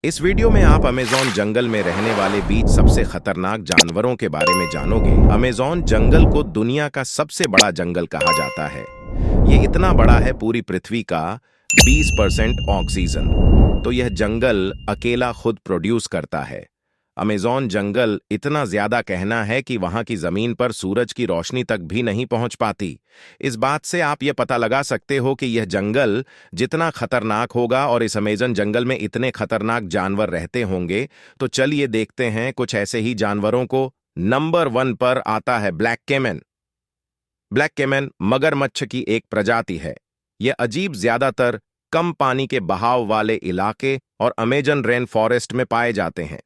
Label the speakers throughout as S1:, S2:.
S1: इस वीडियो में आप अमेज़न जंगल में रहने वाले 20 सबसे खतरनाक जानवरों के बारे में जानोगे। अमेज़न जंगल को दुनिया का सबसे बड़ा जंगल कहा जाता है। ये इतना बड़ा है पूरी पृथ्वी का 20% ऑक्सीजन। तो यह जंगल अकेला खुद प्रोड्यूस करता है। अमेज़न जंगल इतना ज्यादा कहना है कि वहां की जमीन पर सूरज की रोशनी तक भी नहीं पहुंच पाती। इस बात से आप यह पता लगा सकते हो कि यह जंगल जितना खतरनाक होगा और इस अमेज़न जंगल में इतने खतरनाक जानवर रहते होंगे। तो चलिए देखते हैं कुछ ऐसे ही जानवरों को। नंबर 1 पर आता है ब्लैक केमन। ब्लैक केमन मगरमच्छ की एक प्रजाति है। यह अजीब ज्यादातर कम पानी के बहाव वाले इलाके और अमेजन रेन फॉरेस्ट में पाए जाते हैं।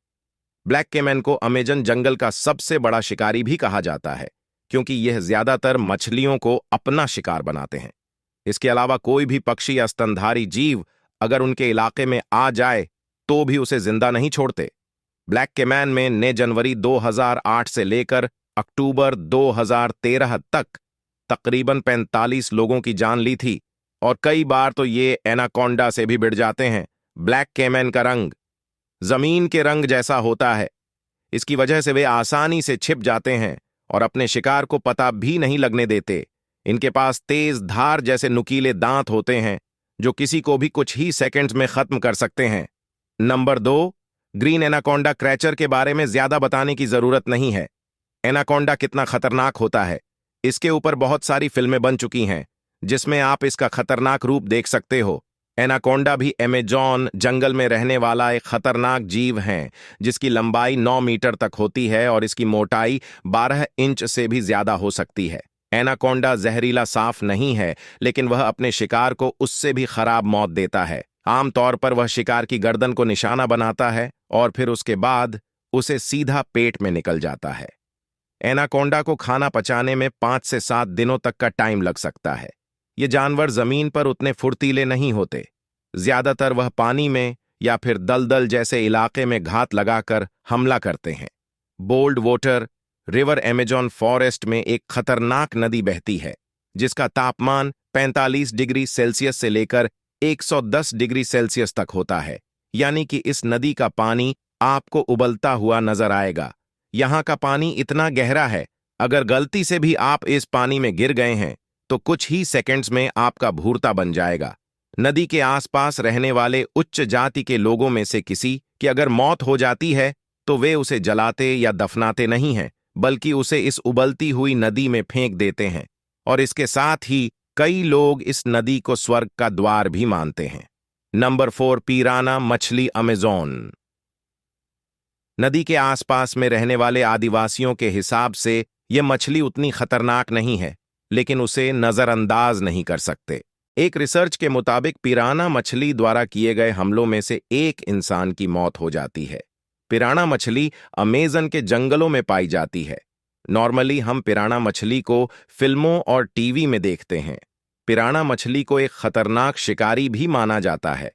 S1: ब्लैक केमैन को अमेजन जंगल का सबसे बड़ा शिकारी भी कहा जाता है, क्योंकि यह ज्यादातर मछलियों को अपना शिकार बनाते हैं। इसके अलावा कोई भी पक्षी या स्तनधारी जीव अगर उनके इलाके में आ जाए तो भी उसे जिंदा नहीं छोड़ते। ब्लैक केमैन में ने जनवरी 2008 से लेकर अक्टूबर 2013 तक तकरीबन 45 लोगों की जान ली थी, और कई बार तो ये एनाकोंडा से भी भिड़ जाते हैं। ब्लैक केमैन का रंग जमीन के रंग जैसा होता है। इसकी वजह से वे आसानी से छिप जाते हैं और अपने शिकार को पता भी नहीं लगने देते। इनके पास तेज धार जैसे नुकीले दांत होते हैं जो किसी को भी कुछ ही सेकंड्स में खत्म कर सकते हैं। नंबर 2, ग्रीन एनाकोंडा क्रैचर के बारे में ज्यादा बताने की जरूरत नहीं है। एनाकोंडा कितना खतरनाक होता है, इसके ऊपर बहुत सारी फिल्में बन चुकी हैं जिसमें आप इसका खतरनाक रूप देख सकते हो। एनाकोंडा भी अमेज़न जंगल में रहने वाला एक खतरनाक जीव है जिसकी लंबाई 9 मीटर तक होती है और इसकी मोटाई 12 इंच से भी ज्यादा हो सकती है। एनाकोंडा जहरीला साफ नहीं है, लेकिन वह अपने शिकार को उससे भी खराब मौत देता है। आमतौर पर वह शिकार की गर्दन को निशाना बनाता है और फिर उसके बाद उसे सीधा पेट में निकल जाता है। एनाकोंडा को खाना पचाने में 5 से 7 दिनों तक का टाइम लग सकता है। ये जानवर जमीन पर उतने फुर्तीले नहीं होते। ज्यादातर वह पानी में या फिर दलदल जैसे इलाके में घात लगाकर हमला करते हैं। बोल्ड वाटर रिवर अमेज़न फॉरेस्ट में एक खतरनाक नदी बहती है जिसका तापमान 45 डिग्री सेल्सियस से लेकर 110 डिग्री सेल्सियस तक होता है। यानी कि इस नदी का पानी आपको उबलता हुआ नजर आएगा। यहाँ का पानी इतना गहरा है, अगर गलती से भी आप इस पानी में गिर गए हैं तो कुछ ही सेकंड्स में आपका भूरता बन जाएगा। नदी के आसपास रहने वाले उच्च जाति के लोगों में से किसी की अगर मौत हो जाती है तो वे उसे जलाते या दफनाते नहीं हैं, बल्कि उसे इस उबलती हुई नदी में फेंक देते हैं। और इसके साथ ही कई लोग इस नदी को स्वर्ग का द्वार भी मानते हैं। नंबर 4, पिराना मछली अमेज़न। नदी के आसपास में रहने वाले आदिवासियों के हिसाब से यह मछली उतनी खतरनाक नहीं है, लेकिन उसे नजरअंदाज नहीं कर सकते। एक रिसर्च के मुताबिक पिराना मछली द्वारा किए गए हमलों में से एक इंसान की मौत हो जाती है। पिराना मछली अमेज़न के जंगलों में पाई जाती है। नॉर्मली हम पिराना मछली को फिल्मों और टीवी में देखते हैं। पिराना मछली को एक खतरनाक शिकारी भी माना जाता है।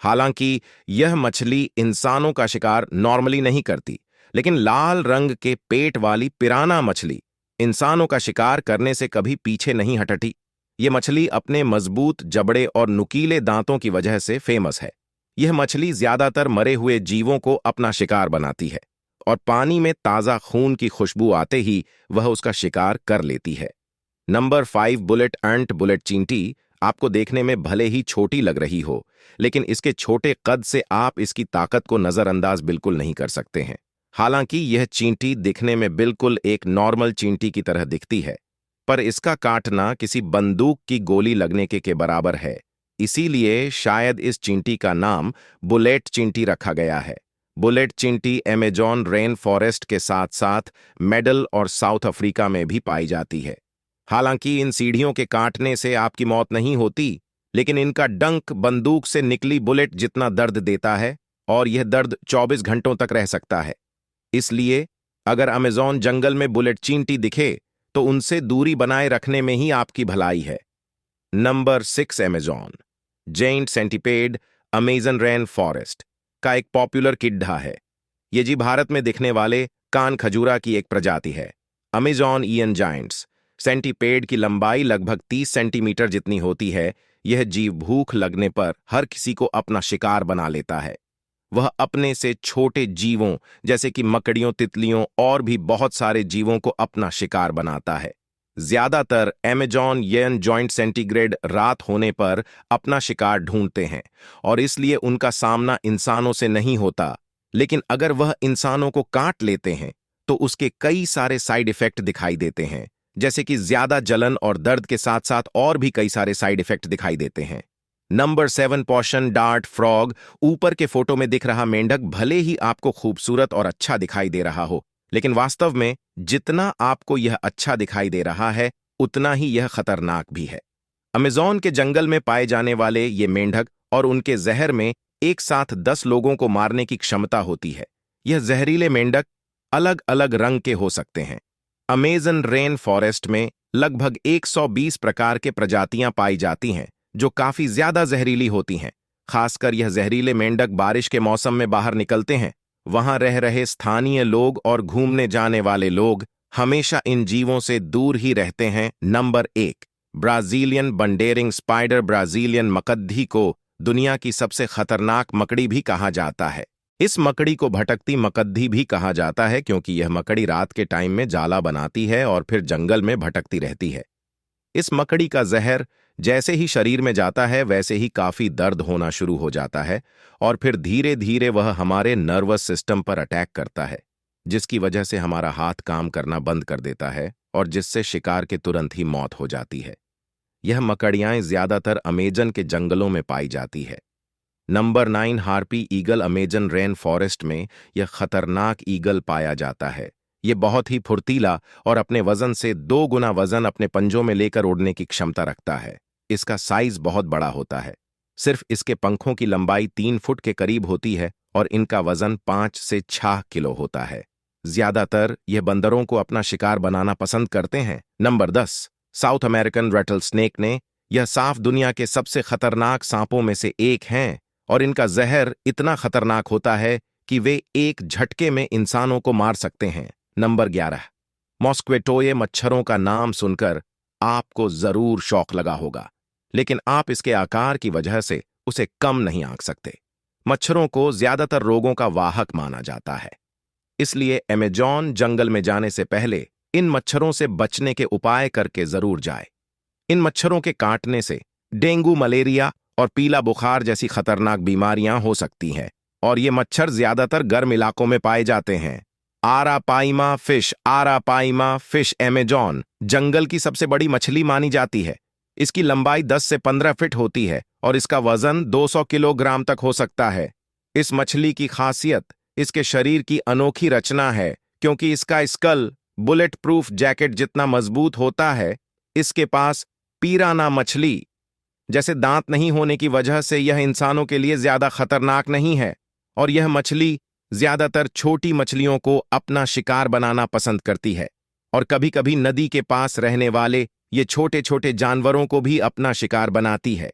S1: हालांकि यह मछली इंसानों का शिकार नॉर्मली नहीं करती, लेकिन लाल रंग के पेट वाली पिराना मछली इंसानों का शिकार करने से कभी पीछे नहीं हटती। यह मछली अपने मजबूत जबड़े और नुकीले दांतों की वजह से फेमस है। यह मछली ज्यादातर मरे हुए जीवों को अपना शिकार बनाती है और पानी में ताजा खून की खुशबू आते ही वह उसका शिकार कर लेती है। नंबर 5, बुलेट एंट। बुलेट चींटी आपको देखने में भले ही छोटी लग रही हो, लेकिन इसके छोटे कद से आप इसकी ताकत को नजरअंदाज बिल्कुल नहीं कर सकते हैं। हालांकि यह चींटी दिखने में बिल्कुल एक नॉर्मल चींटी की तरह दिखती है, पर इसका काटना किसी बंदूक की गोली लगने के बराबर है। इसीलिए शायद इस चींटी का नाम बुलेट चींटी रखा गया है। बुलेट चींटी अमेज़न रेन फॉरेस्ट के साथ साथ मिडल और साउथ अफ्रीका में भी पाई जाती है। हालांकि इन सीढ़ियों के काटने से आपकी मौत नहीं होती, लेकिन इनका डंक बंदूक से निकली बुलेट जितना दर्द देता है, और यह दर्द 24 घंटों तक रह सकता है। इसलिए अगर अमेज़न जंगल में बुलेट चींटी दिखे तो उनसे दूरी बनाए रखने में ही आपकी भलाई है। Number 6, Amazon giant centipede Amazon rainforest का एक पॉपुलर किड्ढा है। ये जी भारत में दिखने वाले कान खजूरा की एक प्रजाति है। अमेज़न ईयन जायंट्स सेंटीपेड की लंबाई लगभग 30 सेंटीमीटर जितनी होती है। यह जीव भूख लगने पर हर किसी को अपना शिकार बना लेता है। वह अपने से छोटे जीवों जैसे कि मकड़ियों, तितलियों और भी बहुत सारे जीवों को अपना शिकार बनाता है। ज्यादातर अमेजॉन येन जॉइंट सेंटीग्रेड रात होने पर अपना शिकार ढूंढते हैं और इसलिए उनका सामना इंसानों से नहीं होता। लेकिन अगर वह इंसानों को काट लेते हैं तो उसके कई सारे साइड इफेक्ट दिखाई देते हैं, जैसे कि ज्यादा जलन और दर्द के साथ साथ और भी कई सारे साइड इफेक्ट दिखाई देते हैं। Number 7 portion dart frog. ऊपर के फोटो में दिख रहा मेंढक भले ही आपको खूबसूरत और अच्छा दिखाई दे रहा हो, लेकिन वास्तव में जितना आपको यह अच्छा दिखाई दे रहा है उतना ही यह खतरनाक भी है। अमेज़न के जंगल में पाए जाने वाले ये मेंढक और उनके जहर में एक साथ 10 लोगों को मारने की क्षमता होती है। यह जहरीले मेंढक अलग अलग रंग के हो सकते हैं। अमेज़न रेन फॉरेस्ट में लगभग 120 प्रकार के प्रजातियां पाई जाती हैं जो काफी ज्यादा जहरीली होती हैं। खासकर यह जहरीले मेंढक बारिश के मौसम में बाहर निकलते हैं। वहां रह रहे स्थानीय लोग और घूमने जाने वाले लोग हमेशा इन जीवों से दूर ही रहते हैं। Number 1 Brazilian wandering spider. Brazilian मकद्दी को दुनिया की सबसे खतरनाक मकड़ी भी कहा जाता है। इस मकड़ी को भटकती मकद्दी भी कहा जाता है क्योंकि यह मकड़ी रात के टाइम में जाला बनाती है और फिर जंगल में भटकती रहती है। इस मकड़ी का जहर जैसे ही शरीर में जाता है वैसे ही काफी दर्द होना शुरू हो जाता है और फिर धीरे धीरे वह हमारे नर्वस सिस्टम पर अटैक करता है, जिसकी वजह से हमारा हाथ काम करना बंद कर देता है और जिससे शिकार के तुरंत ही मौत हो जाती है। यह मकड़ियां ज्यादातर अमेजन के जंगलों में पाई जाती है। Number 9 harpy eagle. Amazon rain forest में यह खतरनाक ईगल पाया जाता है। ये बहुत ही फुर्तीला और अपने वजन से 2 गुना वजन अपने पंजों में लेकर उड़ने की क्षमता रखता है। इसका साइज बहुत बड़ा होता है। सिर्फ इसके पंखों की लंबाई 3 फुट के करीब होती है और इनका वजन 5 से 6 किलो होता है। ज्यादातर यह बंदरों को अपना शिकार बनाना पसंद करते हैं। Number 10 south American Ratle snake ने। यह साफ दुनिया के सबसे खतरनाक सांपों में से एक हैं और इनका जहर इतना खतरनाक होता है कि वे एक झटके में इंसानों को मार सकते हैं। नंबर 11 मॉस्क्वेटोए। मच्छरों का नाम सुनकर आपको जरूर शौक लगा होगा, लेकिन आप इसके आकार की वजह से उसे कम नहीं आंक सकते। मच्छरों को ज्यादातर रोगों का वाहक माना जाता है, इसलिए अमेज़न जंगल में जाने से पहले इन मच्छरों से बचने के उपाय करके जरूर जाए। इन मच्छरों के काटने से डेंगू, मलेरिया और पीला बुखार जैसी खतरनाक बीमारियां हो सकती हैं और ये मच्छर ज्यादातर गर्म इलाकों में पाए जाते हैं। आरापाइमा फिश। आरापाइमा फिश अमेज़न जंगल की सबसे बड़ी मछली मानी जाती है। इसकी लंबाई 10 से 15 फीट होती है और इसका वजन 200 किलोग्राम तक हो सकता है। इस मछली की खासियत इसके शरीर की अनोखी रचना है, क्योंकि इसका स्कल बुलेट प्रूफ जैकेट जितना मजबूत होता है। इसके पास पीराना मछली जैसे दांत नहीं होने की वजह से यह इंसानों के लिए ज्यादा खतरनाक नहीं है और यह मछली ज्यादातर छोटी मछलियों को अपना शिकार बनाना पसंद करती है और कभी-कभी नदी के पास रहने वाले ये छोटे छोटे जानवरों को भी अपना शिकार बनाती है।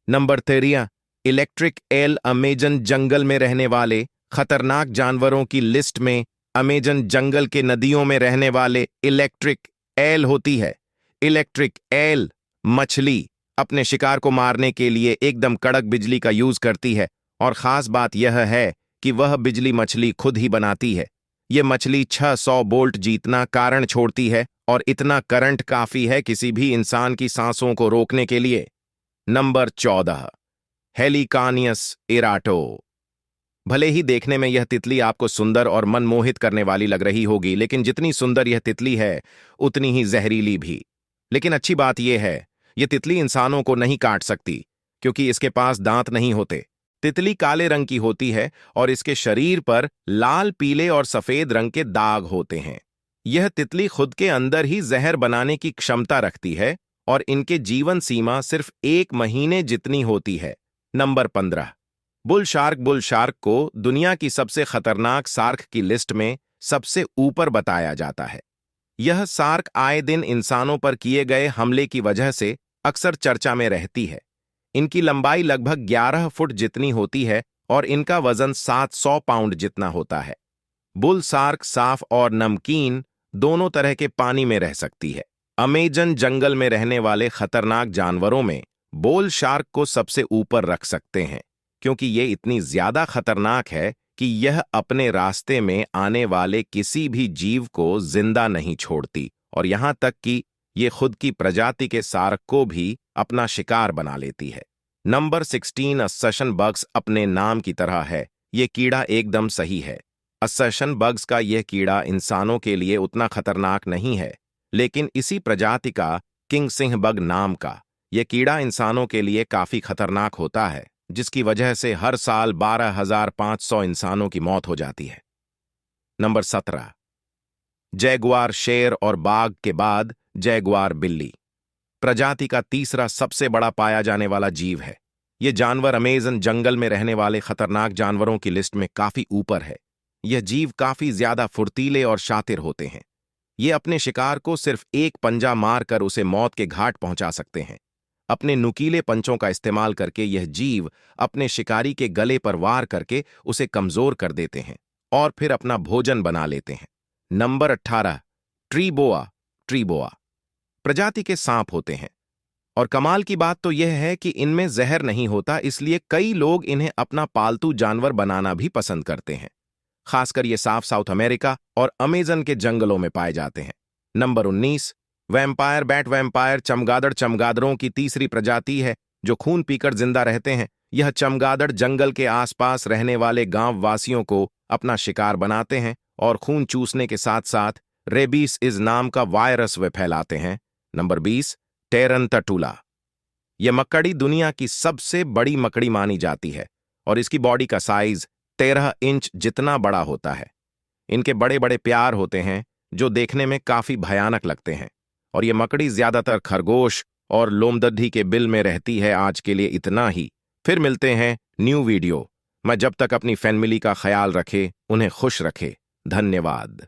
S1: Number 13 electric L. अमेजन जंगल में रहने वाले खतरनाक जानवरों की लिस्ट में अमेजन जंगल के नदियों में रहने वाले इलेक्ट्रिक एल होती है। इलेक्ट्रिक एल मछली अपने शिकार को मारने के लिए एकदम कड़क बिजली का यूज करती है और खास बात यह है कि वह बिजली मछली खुद ही बनाती है। यह मछली 600 वोल्ट जितना करंट छोड़ती है और इतना करंट काफी है किसी भी इंसान की सांसों को रोकने के लिए। नंबर 14 हेलिकानियस इराटो। भले ही देखने में यह तितली आपको सुंदर और मनमोहित करने वाली लग रही होगी, लेकिन जितनी सुंदर यह तितली है उतनी ही जहरीली भी। लेकिन अच्छी बात यह है यह तितली इंसानों को नहीं काट सकती क्योंकि इसके पास दांत नहीं होते। तितली काले रंग की होती है और इसके शरीर पर लाल, पीले और सफेद रंग के दाग होते हैं। यह तितली खुद के अंदर ही जहर बनाने की क्षमता रखती है और इनके जीवन सीमा सिर्फ 1 महीने जितनी होती है। Number 15 bull shark. Bull shark को दुनिया की सबसे खतरनाक शार्क की लिस्ट में सबसे ऊपर बताया जाता है। यह शार्क आए दिन इंसानों पर किए गए हमले की वजह से अक्सर चर्चा में रहती है। इनकी लंबाई लगभग 11 फुट जितनी होती है और इनका वजन 700 पाउंड जितना होता है। बुल शार्क साफ और नमकीन दोनों तरह के पानी में रह सकती है। अमेजन जंगल में रहने वाले खतरनाक जानवरों में बुल शार्क को सबसे ऊपर रख सकते हैं क्योंकि ये इतनी ज्यादा खतरनाक है कि यह अपने रास्ते में आने वाले किसी भी जीव को जिंदा नहीं छोड़ती और यहां तक कि ये खुद की प्रजाति के सारक को भी अपना शिकार बना लेती है। नंबर 16 असर्शन बग्स अपने नाम की तरह है। ये कीड़ा एकदम सही है। असर्शन बग्स का यह कीड़ा इंसानों के लिए उतना खतरनाक नहीं है, लेकिन इसी प्रजाति का किंग सिंह बग नाम का यह कीड़ा इंसानों के लिए काफी खतरनाक होता है, जिसकी वजह से हर साल 12,500 इंसानों की मौत हो जाती है। नंबर 17 जैगुआर शेर और बाघ के बाद जैगुआर बिल्ली प्रजाति का तीसरा सबसे बड़ा पाया जाने वाला जीव है। यह जानवर अमेज़न जंगल में रहने वाले खतरनाक जानवरों की लिस्ट में काफी ऊपर है। यह जीव काफी ज्यादा फुर्तीले और शातिर होते हैं। ये अपने शिकार को सिर्फ एक पंजा मारकर उसे मौत के घाट पहुंचा सकते हैं। अपने नुकीले पंचों का इस्तेमाल करके यह जीव अपने शिकारी के गले पर वार करके उसे कमजोर कर देते हैं और फिर अपना भोजन बना लेते हैं। नंबर 18 ट्रीबोआ ट्रीबोआ प्रजाति के सांप होते हैं और कमाल की बात तो यह है कि इनमें जहर नहीं होता, इसलिए कई लोग इन्हें अपना पालतू जानवर बनाना भी पसंद करते हैं। खासकर ये सांप साउथ अमेरिका और अमेज़न के जंगलों में पाए जाते हैं। नंबर 19 वैम्पायर बैट वैम्पायर चमगादड़ चमगादड़ों की तीसरी प्रजाति है जो खून पीकर जिंदा रहते हैं। यह चमगादड़ जंगल के आसपास रहने वाले गांव वासियों को अपना शिकार बनाते हैं और खून चूसने के साथ साथ रेबीज इस नाम का वायरस वे फैलाते हैं। नंबर 20 टेरंटटुला यह मकड़ी दुनिया की सबसे बड़ी मकड़ी मानी जाती है और इसकी बॉडी का साइज 13 इंच जितना बड़ा होता है। इनके बड़े बड़े प्यार होते हैं जो देखने में काफी भयानक लगते हैं और ये मकड़ी ज्यादातर खरगोश और लोमदड्डी के बिल में रहती है। आज के लिए इतना ही, फिर मिलते हैं न्यू वीडियो में। जब तक अपनी फैमिली का ख्याल रखे, उन्हें खुश रखे। धन्यवाद।